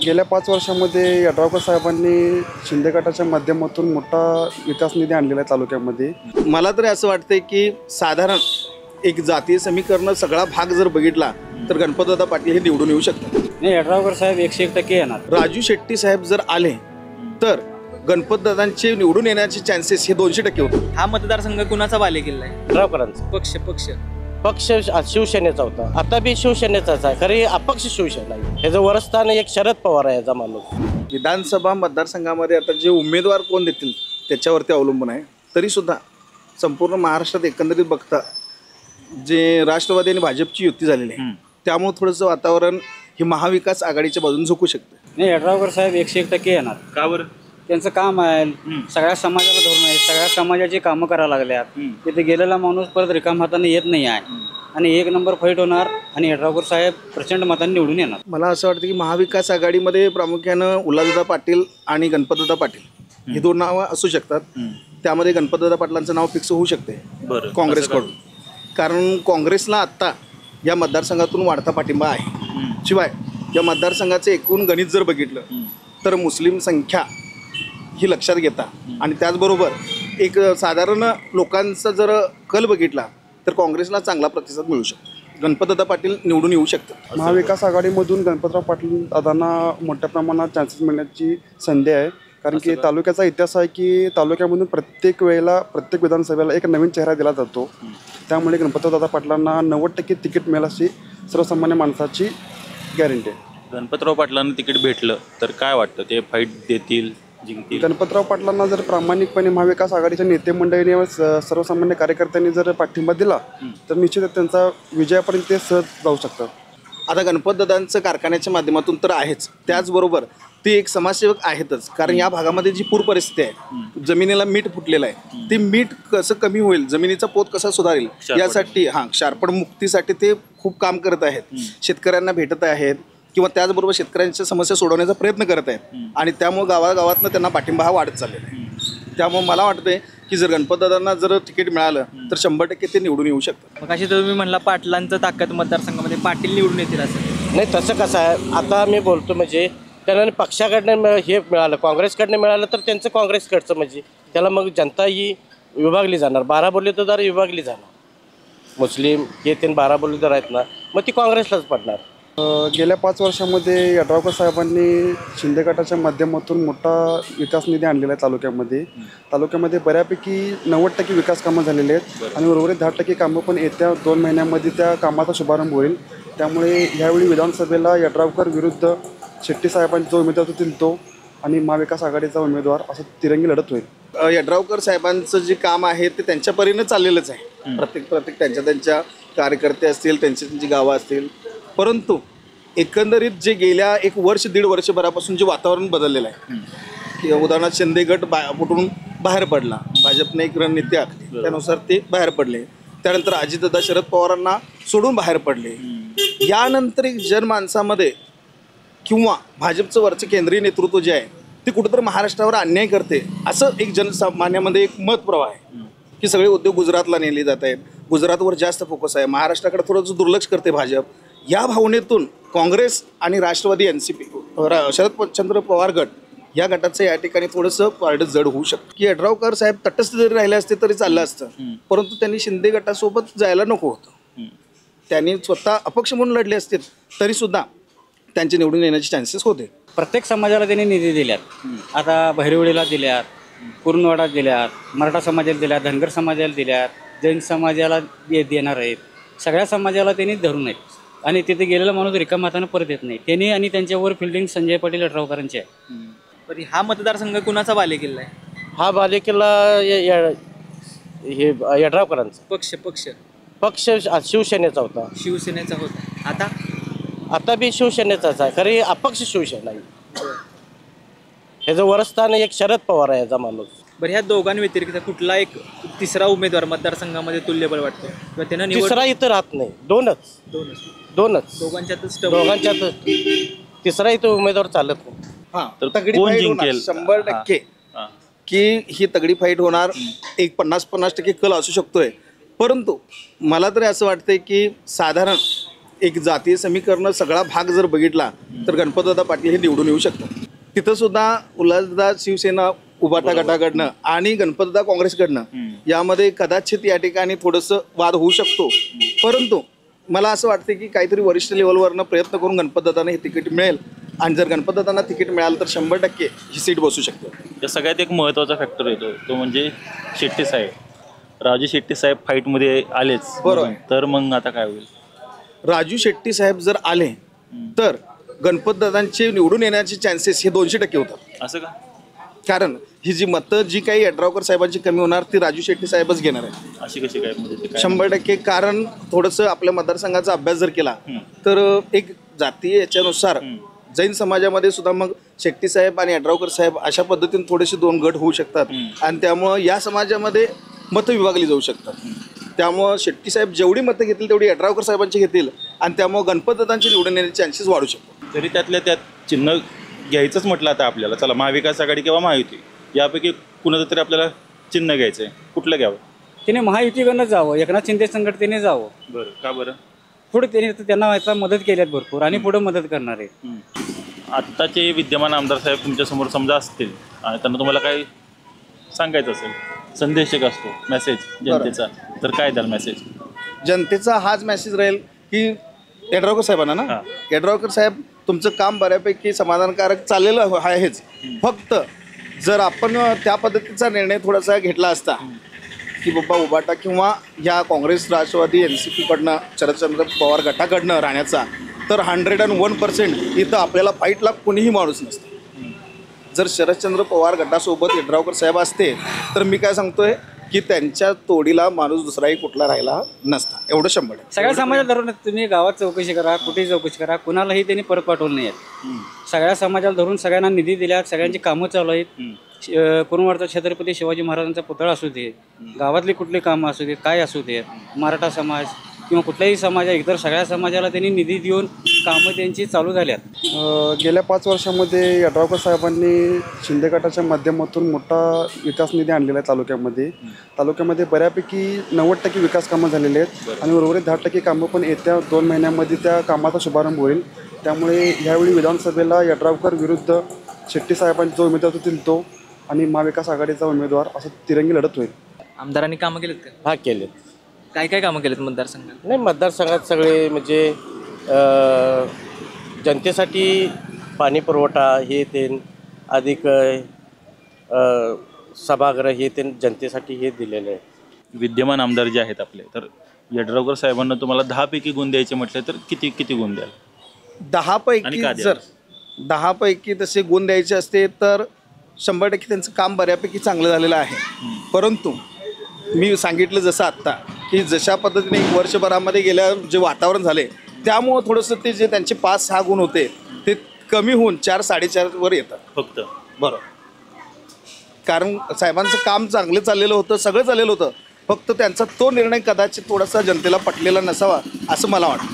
गेल्या 5 वर्षामध्ये यड्रावकर साहेबांनी शिंदे गटाच्या माध्यमातून मोठा विकास निधी आणलेला आहे तालुक्यामध्ये. मला तरी असं वाटतंय की साधारण एक जातीय समीकरण सगळा भाग जर बघितला तर गणपतदादा पाटील हे निवडून येऊ शकतात. नाही, यड्रावकर साहेब 101% येणार. राजू शेट्टी साहेब जर आले तर गणपतदादांचे निवडून येण्याचे चान्सेस हे 200% होते. हा मतदारसंघ कुणाचा बालेकिल्ला आहे? यड्रावकरांचा पक्ष पक्ष पक्ष शिवसेनेचा होता, आता बी शिवसेनेचाच आहे. खरी अपक्ष शिवसेना आहे. ह्याचं वरस्थान एक शरद पवार आहे याचा माणूस. विधानसभा मतदारसंघामध्ये आता जे उमेदवार कोण देतील त्याच्यावरती अवलंबून आहे. तरीसुद्धा संपूर्ण महाराष्ट्रात एकंदरीत बघता जे राष्ट्रवादी आणि भाजपची युती झालेली आहे त्यामुळे थोडंसं वातावरण हे महाविकास आघाडीच्या बाजून झुकू शकतं. नाही, यड्रावकर साहेब 101% येणार. का बरं? त्यांचं काम आहे, सगळ्या समाजाला धरून आहे, सगळ्या समाजाची कामं करायला लागल्यात. तिथे गेलेला माणूस परत रिकाम हाताने येत नाही आहे आणि 1 नंबर फाईट होणार आणि यड्रावकर साहेब प्रचंड मतांनी निवडून येणार. मला असं वाटतं की महाविकास आघाडीमध्ये प्रामुख्यानं उल्हासदादा पाटील आणि गणपतदादा पाटील ही 2 नावं असू शकतात. त्यामध्ये गणपतदादा पाटलांचं नाव फिक्स होऊ शकते काँग्रेसकडून, कारण काँग्रेसला आत्ता या मतदारसंघातून वाढता पाठिंबा आहे. शिवाय या मतदारसंघाचे एकूण गणित जर बघितलं तर मुस्लिम संख्या ही लक्षात घेता आणि त्याचबरोबर एक साधारण लोकांचा जर कल बघितला तर काँग्रेसला चांगला प्रतिसाद मिळू शकतो. गणपतदादा पाटील निवडून येऊ शकतात. महाविकास आघाडीमधून गणपतराव पाटील दादांना मोठ्या प्रमाणात चान्सेस मिळण्याची संधी आहे, कारण की तालुक्याचा इतिहास आहे की तालुक्यामधून प्रत्येक वेळेला प्रत्येक विधानसभेला एक नवीन चेहरा दिला जातो. त्यामुळे गणपतराव पाटलांना 90% तिकीट मिळेल अशी सर्वसामान्य माणसाची गॅरंटी आहे. गणपतराव पाटलांना तिकीट भेटलं तर काय वाटतं, ते फाईट देतील, जिंकतील? गणपतराव पाटलांना जर प्रामाणिकपणे महाविकास आघाडीच्या नेते मंडळीने व सर्वसामान्य कार्यकर्त्यांनी जर पाठिंबा दिला तर निश्चितच त्यांचा विजयापर्यंत ते सहज जाऊ शकतात. आता गणपतदादांचं कारखान्याच्या माध्यमातून तर आहेच, त्याचबरोबर ते एक समाजसेवक आहेतच. कारण या भागामध्ये जी पूर परिस्थिती आहे, जमिनीला मीठ फुटलेलं आहे, ते मीठ कसं कमी होईल, जमिनीचा पोत कसा सुधारेल यासाठी क्षारपड मुक्तीसाठी ते खूप काम करत आहेत. शेतकऱ्यांना भेटत आहेत किंवा त्याचबरोबर शेतकऱ्यांच्या समस्या सोडवण्याचा प्रयत्न करत आहेत आणि त्यामुळे गावागावातनं त्यांना पाठिंबा हा वाढत चाललेला आहे. त्यामुळे मला वाटतंय की जर गणपतदादांना जर तिकीट मिळालं तर 100% ते निवडून येऊ शकतात. मग अशी तुम्ही म्हणला पाटलांचं ताकद मतदारसंघामध्ये पाटील निवडून येतील असं नाही, तसं कसं आहे, आता मी बोलतो म्हणजे त्यांना पक्षाकडनं हे मिळालं, काँग्रेसकडनं मिळालं तर त्यांचं काँग्रेसकडचं म्हणजे त्याला मग जनता ही विभागली जाणार. 12 बोलीदार विभागली जाणार. मुस्लिम हे 12 बोलीदार आहेत ना, मग ती काँग्रेसलाच पडणार. गेल्या 5 वर्षामध्ये यड्रावकर साहेबांनी शिंदे गटाच्या माध्यमातून मोठा विकास निधी आणलेला आहे तालुक्यामध्ये. तालुक्यामध्ये बऱ्यापैकी 90% विकास कामं झालेली आहेत आणि उर्वरित 10% कामं पण येत्या 2 महिन्यामध्ये त्या कामाचा शुभारंभ होईल. त्यामुळे ह्यावेळी विधानसभेला यड्रावकर विरुद्ध शेट्टी साहेबांचा जो उमेदवार होतील तो आणि महाविकास आघाडीचा उमेदवार असं तिरंगी लढत होईल. यड्रावकर साहेबांचं जे काम आहे ते त्यांच्या परीनं चाललेलंच आहे. प्रत्येक त्यांच्या कार्यकर्ते असतील, त्यांची गावं असतील, परंतु एकंदरीत जे गेल्या 1 वर्ष 1.5 वर्षभरापासून जे वातावरण बदललेलं आहे की उदाहरणार्थ शिंदे गट फुटून बाहेर पडला, भाजपने एक रणनीती आखली, त्यानुसार ते बाहेर पडले. त्यानंतर अजितदादा शरद पवारांना सोडून बाहेर पडले. यानंतर एक जनमानसामध्ये किंवा भाजपचं वरचं केंद्रीय नेतृत्व जे आहे ते कुठंतरी महाराष्ट्रावर अन्याय करते असं एक जनसामान्यामध्ये एक मत प्रवाह आहे की सगळे उद्योग गुजरातला नेले जात आहेत, गुजरातवर जास्त फोकस आहे, महाराष्ट्राकडे थोडंसं दुर्लक्ष करते भाजप. या भावनेतून काँग्रेस आणि राष्ट्रवादी NCP शरदचंद्र पवार गट या गटाचं या ठिकाणी थोडंसं पारडं जड होऊ शकतं. की यड्रावकर साहेब तटस्थ जरी राहिले असते तरी चाललं असतं, परंतु त्यांनी शिंदे गटासोबत जायला नको होतं. त्यांनी स्वतः अपक्ष म्हणून लढले असते तरीसुद्धा त्यांचे निवडून येण्याचे चान्सेस होते. प्रत्येक समाजाला त्यांनी निधी दिल्यात. आता बहिरवडीला दिल्यात, कुरुंदवाडात दिल्यात, मराठा समाजाला दिल्यात, धनगर समाजाला दिल्यात, जैन समाजाला देणार आहेत. सगळ्या समाजाला त्यांनी धरून आहेत आणि तिथे गेलेला माणूस रिकाम हाताने परत येत नाही. त्यांनी आणि त्यांच्यावर फिल्डिंग संजय पाटील यड्रावकरांची आहे. पण हा मतदारसंघ कुणाचा बालेकिल्ला आहे? हा बालेकिल्ला हे यड्रावकरांचा पक्ष पक्ष पक्ष शिवसेनेचा होता, शिवसेनेचा होता, आता बी शिवसेनेचाच आहे. खरी अपक्ष शिवसेना आहे. ह्याचं वरस्थान एक शरद पवार आहे याचा माणूस. बरं, ह्या दोघांव्यतिरिक्त कुठला एक तिसरा उमेदवार मतदारसंघामध्ये तुल्यबळ वाटतो किंवा त्यांना तिसरा इथं राहत नाही, दोनच दोघांच्यातच तिसरा इथं उमेदवार चालत नाही. तर तगडी फाईट होणार 100% की ही तगडी फाईट होणार. एक 50-50% कल असू शकतोय, परंतु मला तरी असं वाटतंय की साधारण एक जातीय समीकरण सगळा भाग जर बघितला तर गणपतदादा पाटील हे निवडून येऊ शकतात. तिथं सुद्धा उल्हासदादा शिवसेना उभाटा गटाकडनं आणि गणपतदादा काँग्रेसकडनं यामध्ये कदाचित या ठिकाणी थोडंसं वाद होऊ शकतो. परंतु मला असं वाटतं की काहीतरी वरिष्ठ लेवलवरनं प्रयत्न करून गणपतदादांना हे तिकीट मिळेल आणि जर गणपतदादांना तिकीट मिळालं तर 100% ही सीट बसू शकते. या सगळ्यात एक महत्त्वाचा फॅक्टर येतो तो म्हणजे शेट्टी साहेब. राजू शेट्टी साहेब फाईटमध्ये आलेच बरोबर. तर मग आता काय होईल? राजू शेट्टी साहेब जर आले तर गणपतदादांचे निवडून येण्याचे चान्सेस हे 200% होतात. असं का? कारण ही जी मतं जी काही यड्रावकर साहेबांची कमी होणार ती राजू शेट्टी साहेबच घेणार आहे. अशी कशी काय म्हणजे ते काय? 100%. कारण थोडंसं आपल्या मतदारसंघाचा अभ्यास जर केला तर एक जातीय याच्यानुसार जैन समाजामध्ये सुद्धा मग शेट्टी साहेब आणि यड्रावकर साहेब अशा पद्धतीने थोडेसे 2 गट होऊ शकतात आणि त्यामुळं या समाजामध्ये मतं विभागली जाऊ शकतात. त्यामुळं शेट्टी साहेब जेवढी मतं घेतील तेवढी यड्रावकर साहेबांची घेतील आणि त्यामुळं गणपतदादांचे निवडून येण्याचे चान्सेस वाढू शकतात. तरी त्यातल्या त्यात चिन्ह घ्यायचंच म्हटलं आता आपल्याला, चला महाविकास आघाडी किंवा महायुती यापैकी कुणाचं तरी आपल्याला चिन्ह घ्यायचं आहे, कुठलं घ्यावं? तिने महायुतीकडनं जावं, एकनाथ शिंदे संघटनेने जावं. बरं, का बरं? पुढे त्यांना याचा मदत केल्यात भरपूर आणि पुढे मदत करणार आहे. आत्ताचे विद्यमान आमदार साहेब तुमच्यासमोर समजा असतील आणि त्यांना तुम्हाला काही सांगायचं असेल, संदेश एक असतो मेसेज जनतेचा, तर काय द्याल मेसेज? जनतेचा हाच मेसेज राहील की यड्रावकर साहेबांना ना, यड्रावकर साहेब तुमचं काम बऱ्यापैकी समाधानकारक चाललेलं आहेच. फक्त जर आपण त्या पद्धतीचा निर्णय थोडासा घेतला असता की बाबा उभाटा किंवा या काँग्रेस राष्ट्रवादी NCP-कडनं शरदचंद्र पवार गटाकडनं राहण्याचा, तर 101% इथं आपल्याला फाईटला कोणीही माणूस नसतं. जर शरदचंद्र पवार गटासोबत यड्रावकर साहेब असते तर मी काय सांगतोय की त्यांच्या तोडीला माणूस दुसराही कुठला राहिला नसता. एवढं 100%. सगळ्या समाजात धरून तुम्ही गावात चौकशी करा, कुठेही चौकशी करा, कुणालाही त्यांनी परत पाठवलं नाही आहेत. सगळ्या समाजाला धरून सगळ्यांना निधी दिल्यात, सगळ्यांची कामं चालू आहेत. कुरुंदवाडचा छत्रपती शिवाजी महाराजांचा पुतळा असू दे, गावातली कुठली कामं असू दे, काय असू दे, मराठा समाज किंवा कुठलाही समाज आहे, इतर सगळ्या समाजाला त्यांनी निधी देऊन कामं त्यांची चालू झाल्यात. गेल्या 5 वर्षामध्ये यड्रावकर साहेबांनी शिंदे गटाच्या माध्यमातून मोठा विकास निधी आणलेला आहे तालुक्यामध्ये. तालुक्यामध्ये बऱ्यापैकी 90% विकास कामं झालेले आहेत आणि उर्वरित 10% कामं पण येत्या 2 महिन्यामध्ये त्या कामाचा शुभारंभ होईल. त्यामुळे ह्यावेळी विधानसभेला यड्रावकर विरुद्ध शेट्टी साहेबांचे जो उमेदवार होतील तो आणि महाविकास आघाडीचा उमेदवार असं तिरंगी लढत होईल. आमदारांनी कामं केलेत का? हा केलेत. काय काय कामं केलेत मतदारसंघात? नाही, मतदारसंघात सगळे म्हणजे जनतेसाठी पाणी पुरवठा हे ते अधिक सभागृह हे ते जनतेसाठी हे दिलेलं आहे. विद्यमान आमदार जे आहेत आपले, तर यड्रावकर साहेबांना तुम्हाला 10 पैकी गुण द्यायचे म्हटले तर किती गुण द्याल? 10 पैकी जर 10 पैकी तसे गुण द्यायचे असते तर 100% त्यांचं काम बऱ्यापैकी चांगलं झालेलं आहे. परंतु मी सांगितलं जसं आत्ता की जशा पद्धतीने 1 वर्षभरामध्ये गेल्या जे वातावरण झाले त्यामुळं थोडंसं ते जे त्यांचे 5-6 गुण होते ते कमी होऊन 4-4.5 वर येतात फक्त. बरोबर. कारण साहेबांचं काम चांगलं चाललेलं होतं, सगळं चाललेलं होतं, फक्त त्यांचा तो निर्णय कदाचित थोडासा जनतेला पटलेला नसावा असं मला वाटतं.